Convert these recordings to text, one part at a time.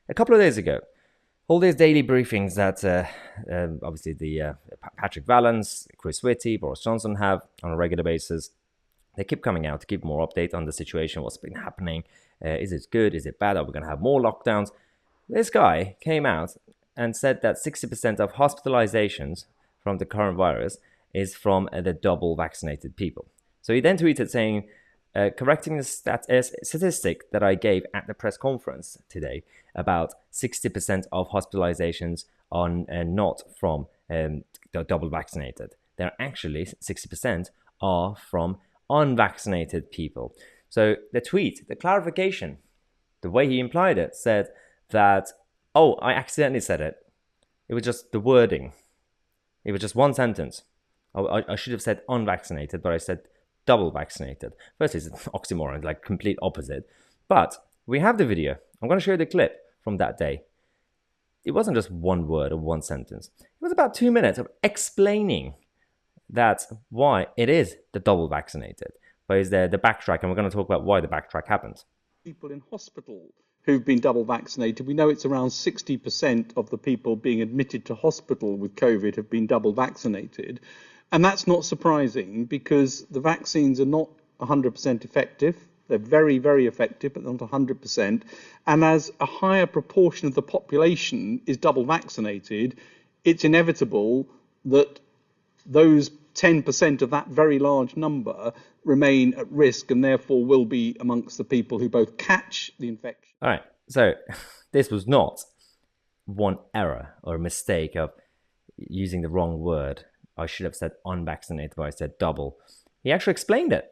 a couple of days ago, all these daily briefings that obviously the Patrick Vallance, Chris Whitty, Boris Johnson have on a regular basis, they keep coming out to give more update on the situation, what's been happening. Is it good? Is it bad? Are we going to have more lockdowns? This guy came out and said that 60% of hospitalizations from the current virus is from the double vaccinated people. So he then tweeted saying, correcting the statistic that I gave at the press conference today about 60% of hospitalizations are not from the double vaccinated. They're actually 60% are from unvaccinated people. So the tweet, the clarification, the way he implied it, said that, oh, I accidentally said it. It was just the wording. It was just one sentence. I should have said unvaccinated, but I said double vaccinated. Firstly, it's an oxymoron, like complete opposite. But we have the video. I'm going to show you the clip from that day. It wasn't just one word or one sentence. It was about 2 minutes of explaining that why it is the double vaccinated. But is there the backtrack, and we're going to talk about why the backtrack happened. People in hospital who've been double vaccinated, we know it's around 60% of the people being admitted to hospital with COVID have been double vaccinated. And that's not surprising because the vaccines are not 100% effective. They're very, very effective, but not 100%. And as a higher proportion of the population is double vaccinated, it's inevitable that those 10% of that very large number remain at risk and therefore will be amongst the people who both catch the infection. All right, so this was not one error or a mistake of using the wrong word. I should have said unvaccinated, but I said double. He actually explained it,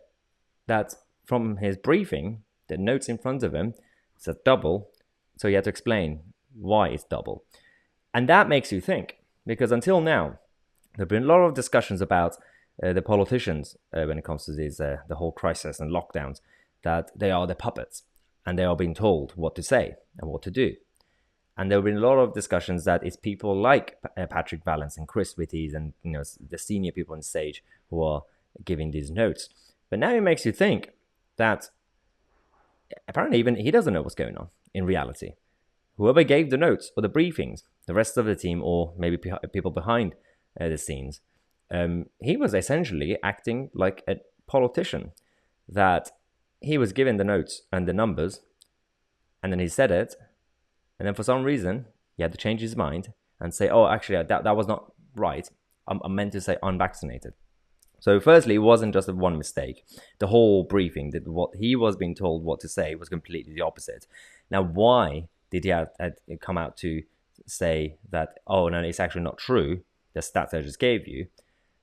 that from his briefing, the notes in front of him said double, so he had to explain why it's double. And that makes you think, because until now, there have been a lot of discussions about the politicians when it comes to this, the whole crisis and lockdowns, that they are the puppets and they are being told what to say and what to do. And there have been a lot of discussions that it's people like Patrick Vallance and Chris Whitty and the senior people on stage who are giving these notes. But now it makes you think that apparently even he doesn't know what's going on in reality. Whoever gave the notes or the briefings, the rest of the team or maybe people behind the scenes, he was essentially acting like a politician, that he was given the notes and the numbers and then he said it, and then for some reason he had to change his mind and say, oh, actually that was not right, I meant to say unvaccinated. So firstly, it wasn't just one mistake. The whole briefing, what he was being told what to say, was completely the opposite. Now, why did he come out to say that, oh, no, it's actually not true, the stats I just gave you?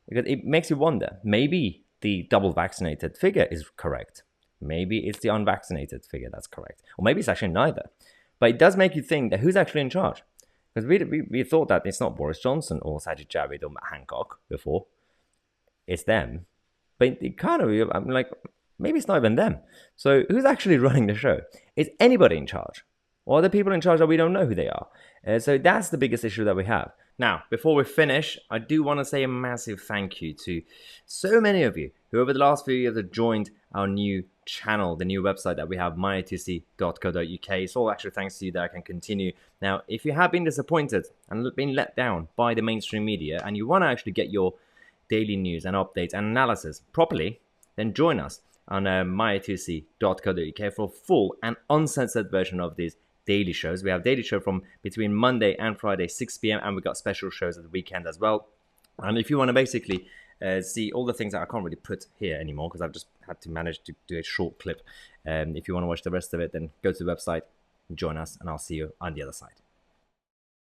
Because it makes you wonder, maybe the double vaccinated figure is correct. Maybe it's the unvaccinated figure that's correct. Or maybe it's actually neither. But it does make you think that who's actually in charge? Because we thought that it's not Boris Johnson or Sajid Javid or Matt Hancock before. It's them. But it kind of, I'm like, maybe it's not even them. So who's actually running the show? Is anybody in charge? Or are the people in charge that we don't know who they are? So that's the biggest issue that we have. Now, before we finish, I do want to say a massive thank you to so many of you who over the last few years have joined our new channel, the new website that we have, mytousi.co.uk. It's all actually thanks to you that I can continue. Now, if you have been disappointed and been let down by the mainstream media and you want to actually get your daily news and updates and analysis properly, then join us on mytousi.co.uk for a full and uncensored version of these daily shows. We have daily show from between Monday and Friday, 6 p.m. and we've got special shows at the weekend as well. And if you want to basically see all the things that I can't really put here anymore because I've just had to manage to do a short clip. If you want to watch the rest of it, then go to the website, join us, and I'll see you on the other side.